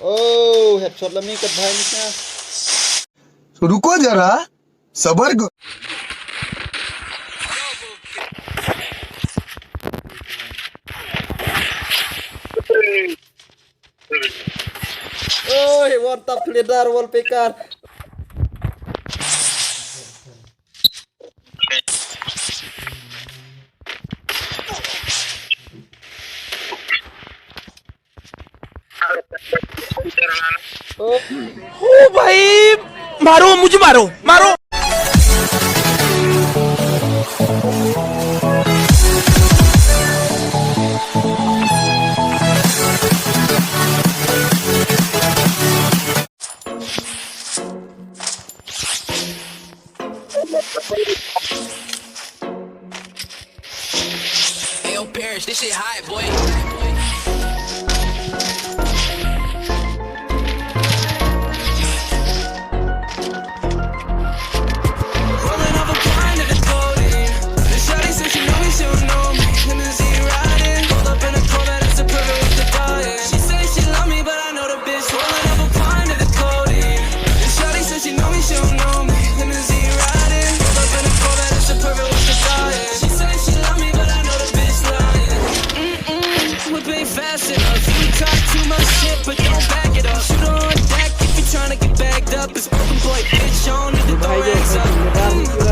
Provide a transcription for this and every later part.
Oh, headshot lami kat bhai nisna. रुको जरा सबर करो। Oh, mantap ledar wall picker. Oh, ओ भाई मारो मुझे मारो मारो Hey, yo, Parrish, this shit hot, boy. But don't back it up. Shoot on deck if you're trying to get bagged up. It's broken boy, bitch, I don't need to throw hands up.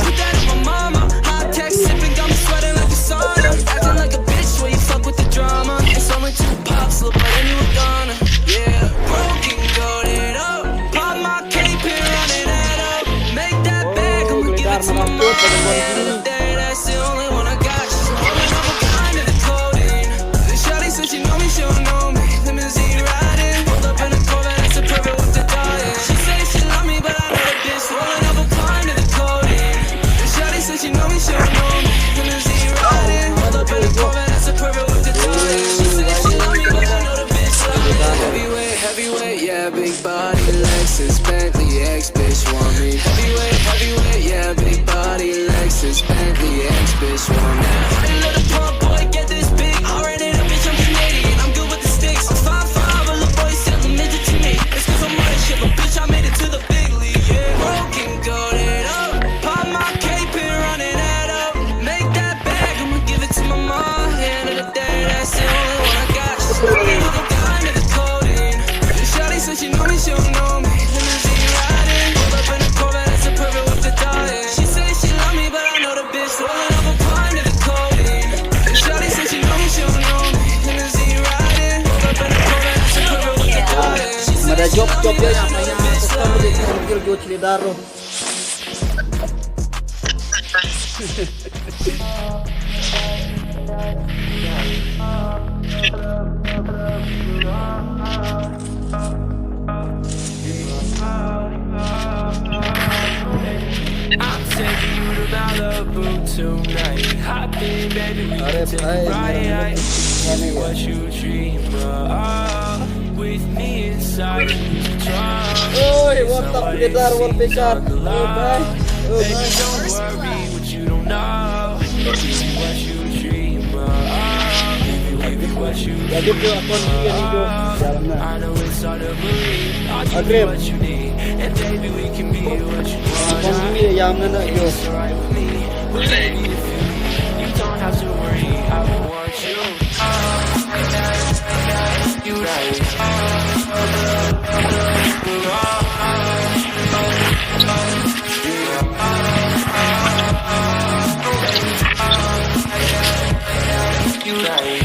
Put that on my mama. Hot tech sipping, got me sweating like a sauna. Acting like a bitch where you fuck with the drama. It's only 2 pops, little but then you were gonna. Yeah, broken, goat it up. Pop my cape and run it up. Make that bag, I'ma give it to my mama. End of the day, that's the only one I got. She's rolling up a kind of the codeine. The shawty said she know me, she don't know me. Limousine riding, pulled up in a Corvette, that's a perfect with the diet. She say she love me, but I know the bitch rolling up a climb to the codeine. The shawty said she know me, she don't know me. Limousine riding, pulled up in a Corvette, that's a perfect with the diet. She say she love me, but I know the bitch love me. Heavyweight, heavyweight, yeah, big body, Lexus, Bentley, X bitch want me. Heavyweight, yeah, big body, Lexus, Bentley, X bitch want me. I let a pump boy get this big, I ran it up, bitch, I'm Canadian, I'm good with the sticks. I'm 5'5", a little boy still a midget to me. It's cause I'm running shit, but bitch, I made it to the big league, yeah. Broken, goat it up, pop my cape and running that up. Make that bag, I'ma give it to my mom. End of the day, that's the only one I got. She's rolling with a kind of the codeine. The shawty said she know me, she don't know me. Limousine riding, pulled up in a Corvette, that's a perfect with the diet. She say she love me, but I know the bitch rolling up a kind of the codeine. The shawty said she know me, she don't know me. Limousine riding, pulled up in a Corvette, that's a perfect with the diet. She say ada she job love me, ya but I yang know the namanya bitch custom love me. di mobil gue ledar loh. I'm taking you to Malibu tonight. Hop in, baby, we can take a ride. Give me what you dream of. With me inside, you can try. Oh, mantap ledar wall picker. Oh, bhai. Oh, Baby, bhai. don't worry what you don't know. Give me what you dream of. Give me what you Jadi dream dia akun dia hidup jalannya. I know it's hard to believe. I'll give you Agree. what you need. And baby, we can be what you want. Akun dia yang mana yo. It's alright with me. But baby, if you leave, you don't have to worry. I will want you. You right. You right.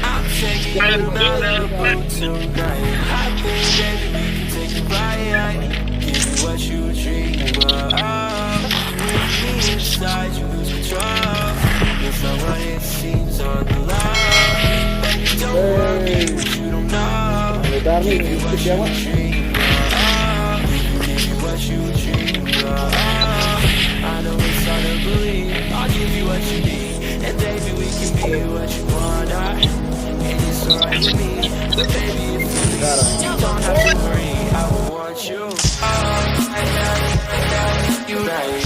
I'm taking you to Malibu tonight. Hop in, baby, we can take a ride. Give me what you dream of. With me inside, you lose control. It's not what it seems on the line. Baby, don't worry what you don't know. Ledar nih, Give me what ikut ya, you Mak. dream of. Give me what you dream of. I know it's hard to believe. I'll give you what you need, and baby, we can destroying me. But baby, if you don't have to worry, I want you. You right.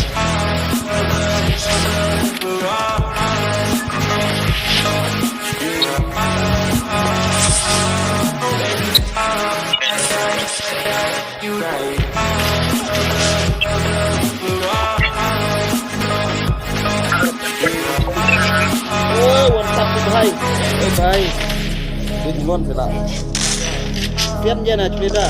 You right. One tap भाई भाई Đừng ngon phải lại Tiếp nha này chúng ta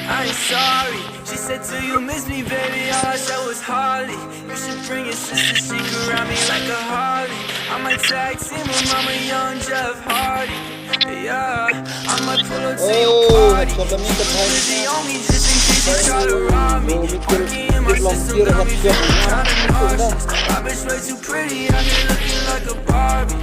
I'm sorry. She said, do you miss me, baby? All I said was hardly. You should bring your sister, she could ride me like a Harley. I might tag team with Mama Young Jeff Hardy. Yeah, I might pull up to your party. Busy on me just in case you try to rob me. Working in my system, got me feeling kind of nauseous. My bitch way too pretty, out here looking like a Barbie.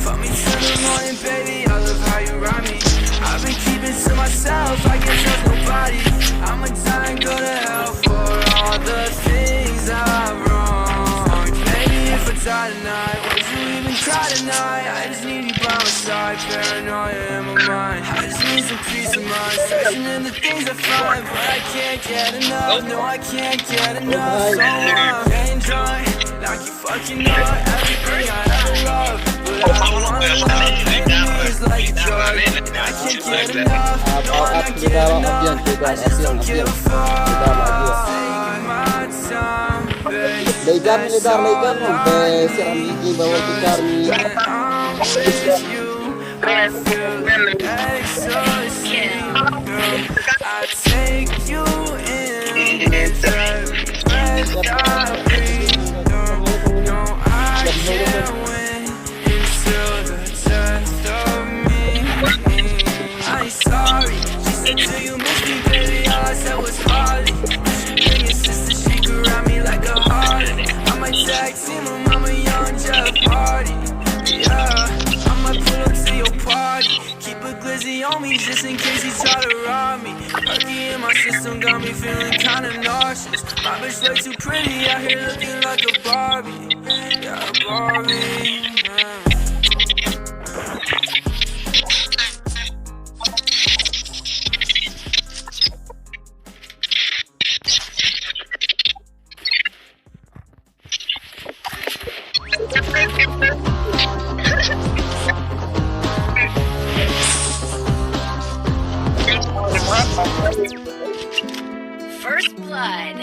Fuck me till the morning, baby. I love how you ride me. I've been keeping to myself, I can't trust nobody. I'ma die and go to hell for all the things I've wronged. Maybe if I die tonight, would you even cry tonight? I just need you by my side, paranoia in my mind. I just need some peace of mind, searching in the things I find. But I can't get enough, no I can't get enough. So I'm enjoying, like you fucking know everything I ever loved. But I don't wanna love, it's like a drug. I can't get enough, no I can't get enough. I just don't give a fuck. Take my time, baby. Legal sampai siaran gigi bawa gitar nih. I'm with you, I feel ecstasy, girl. I take you in with every breath I breathe, girl. No, I can't win until the death of me. I'm sorry, she said, do you miss me, baby? All I said was hardly. You should bring your sister, she could ride me like a Harley. I might tag team with Mama Young Jeff Hardy. Yeah, I might pull up to your party. Keep a glizzy on me just in case you try to rob me. Perky in my system got me feeling kinda nauseous. My bitch way too pretty, out here looking like a Barbie. Yeah, a Barbie. First blood.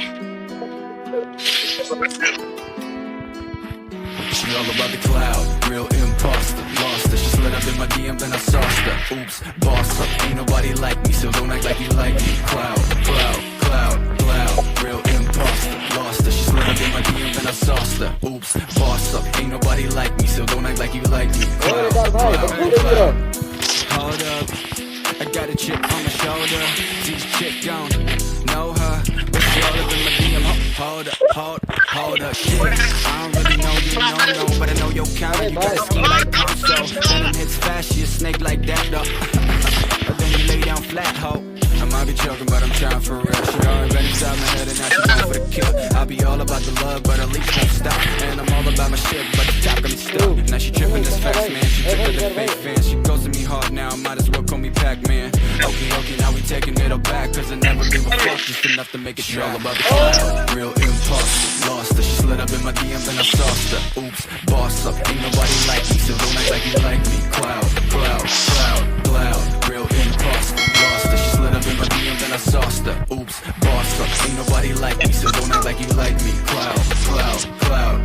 She all about the cloud, real imposter, lost her. She slid up in my DM, then I sauced her. Oops, boss up, ain't nobody like me, so don't act like you like me. Cloud, cloud, cloud, cloud, real imposter, lost her. She slid up in my DM, then I sauced her. Oops, boss up, ain't nobody like me, so don't act like you like me. Cloud, cloud, cloud. Hold up, I got a chip on my shoulder. These chick don't know her, but she all up in my DM. Hold up, shit. I don't really know you, no, but I know your kind. You got a ski like Poncho. Venom hits fast, she a snake like that, though. But then you lay down flat, ho. I might be joking, but I'm trying for real. She already been inside my head and now she going for the kill. I'll be all about the love, but at least don't stop. And I'm all about my shit, but the top got me stuck. Now she tripping this fast, man. She tripping the fake fans. She goes to me hard now, might as well call me Pac-Man. Okay, now we taking it all back, cause I never give a fuck. Just enough to make it all about the cloud. Real imposter, lost her. She slid up in my DM, then I sauced her. Oops, boss up, ain't nobody like me, so don't act like you like me. Cloud, cloud, cloud, cloud, real imposter, lost her. She slid up in my DM, then I sauced her. Oops, boss up, ain't nobody like me, so don't act like you like me. Cloud, cloud, cloud.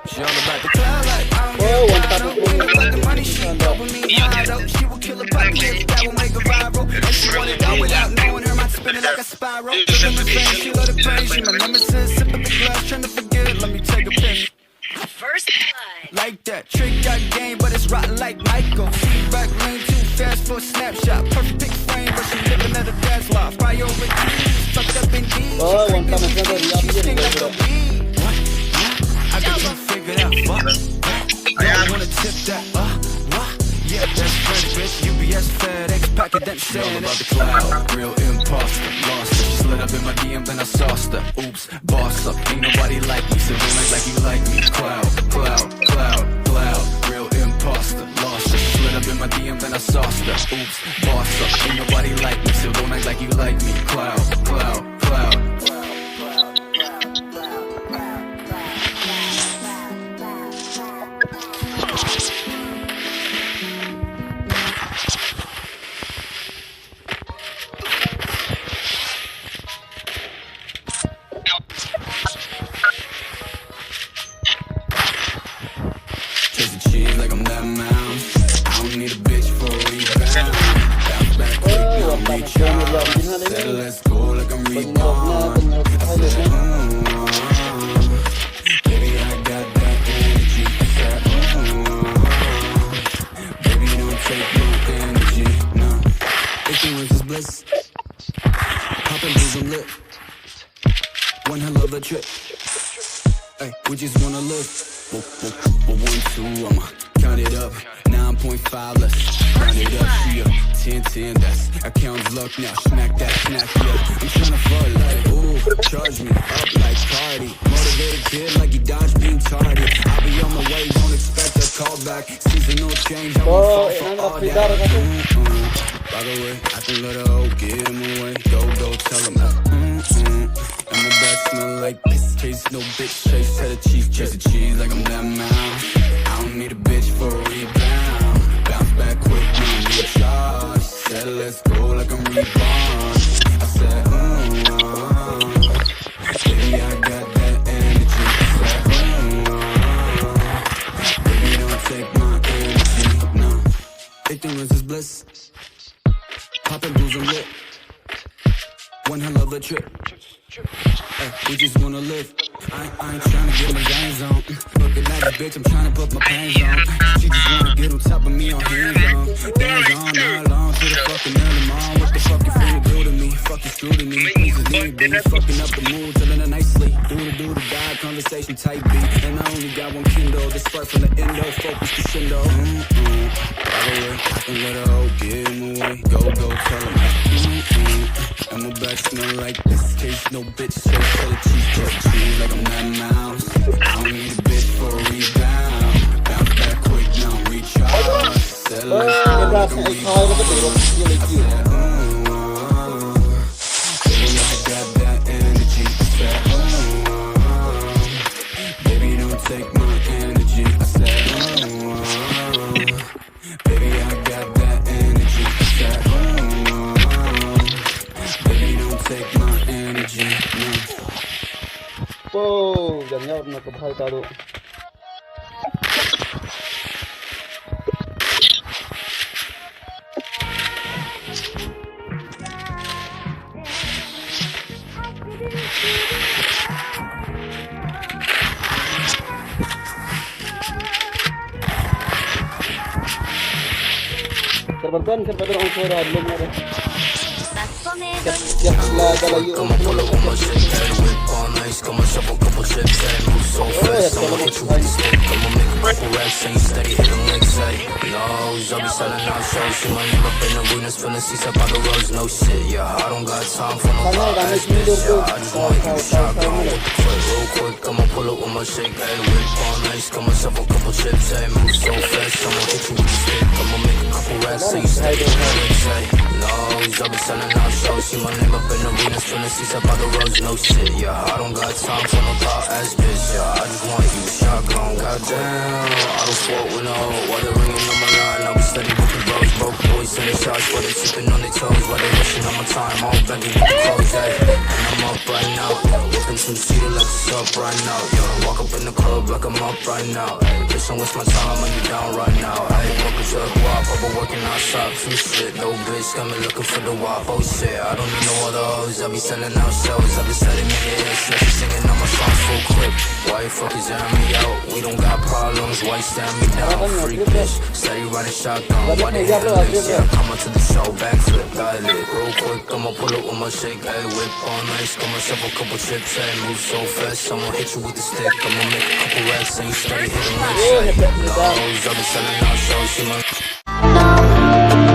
She all about the cloud like like the money she dopamine high though. She will kill a puppy if that will make her viral. And she wanna go without knowing her mind spinning like a spiral. Living the fame, she love the pain. She my nemesis, sipping the glass, trying to forget it. Let me take a piss. First blood. like that. Trick got game, but it's rotten like Michael. Feedback lane too fast for a snapshot. Perfect big frame, but she living at a dad's life. Priority, fuck it up in D's. Oh, one time it's never She sting like a bee. I got you figured out. What? Don't wanna tip that. Yeah, that's Freddy, bitch. UBS, FedEx, packet that shit. All about the cloud, real imposter. Lost her. She slid up in my DM, then I sauced her. Oops, boss up. Ain't nobody like me, so don't like you like me. Cloud, cloud, cloud, cloud. Real imposter. Lost her. She slid up in my DM, then I sauced her. Oops, boss up. Ain't nobody like me, so don't like you like me. Cloud, cloud, cloud. Let's go like I'm reborn. I said, baby, I got that energy. I said, baby, don't take my energy. No, ignorance is bliss. Poppin' booze and lit. One hell of a trip. Hey, we just wanna live. 1, 2, I'ma count it up. 9.5, let's round it up. She up 10, that's account's luck now. Smack that, snack, yeah. I'm tryna fuck like, ooh, charge me up like Cardi. Motivated kid like he dodged being tardy. I'll be on my way, don't expect a call back. Seasonal change, I won't fall for all that. By the way, I can let her hoe get him away. Go, tell him that. And my back smell like this. Chase no bitch, chase cheddar cheese. Chase the cheese like I'm that mouse. I don't need a bitch for a rebound. Bounce back quick, now recharge. Said let's go like I'm reborn. I said, baby, I got that energy. I said, baby, don't take my energy. No, ignorance is bliss. Poppin' booze and lit. One hell of a trip. Hey, we just wanna live. I ain't tryna get my gains on. Looking at a bitch, I'm tryna put my pants on. She just wanna get on top of me on hands on. Dance on, all along to the fucking early morning. What the fuck you finna do to me? Fucking screw to me. Please just leave me. Fucking up the mood, telling her nicely. Do the die, conversation type beat. And I only got one Kindle. The spark from the endo, focus crescendo. By the way, I can let her hoe get him away. Go, tell him that. And my back smell like this. Case no bitch, so tell the cheese like I'm that mouse. I don't need a bitch for a rebound. Bounce back quick, now recharge. Said let's go like I'm reborn. I said, baby, I got that energy. I said, baby, don't take my energy. I said, baby, I got that energy. I said, baby, don't take my energy. No. Wow, jangan jauh nak kebal tahu. Serbantuan orang suara belum ada. Come on, pull up on my shit, hey, whip all nice, come on, shove a couple chips, hey, move so fast, I'ma hit you with the stick, I'ma make a couple racks, ain't steady, hit them legs, hey, nose, I'll be selling out shows, see my name up in the arenas, feeling seats up by the roads, no shit, yeah, I don't got time for no hot ass bitch, yeah, I just want you shotgun with the foot, real quick, I'ma pull up with my shake, hey, whip all nice, come on, shove a couple chips, hey, move so fast, I'ma hit you with the stick, I'ma make a couple racks, ain't steady, hit them legs, hey, nose, I'll be selling out shows, see my name up in the arenas, feeling seats up by the roads, no shit, yeah, I don't got time for no thought ass bitch, yeah, I just want you shotgun, goddamn, I don't fuck with no, while they ringing on my line, I'll be steady with the bros, broke boys sending shots, while they tipping on their toes, while they rushing on my time, all begging with the clothes, ay, and I'm up right now, whipping some cedar like it's up right now, yeah, walk up in the club like I'm up right now, ay, bitch, don't waste my time, when you down right now, ay, welcome to the guap, I've been working outside, some shit, no bitch, got me looking for the wop, oh shit, I don't need no other hoes, I be selling out shows, I be selling me hits, now she singing on my songs full clip. Why you fuckers airing me out? We don't got problems, Jones, white stand me down, freak bitch. Steady riding shotgun, why they hit this? Yeah, come up to the show, backflip, dialect. Real quick, I'ma pull up with my shake, ayy. Whip on ice, got myself a couple chips, ayy. Move so fast, I'ma hit you with the stick. I'ma make a couple racks, and you steady hitting my shit. Lows, I've been selling out shows, see my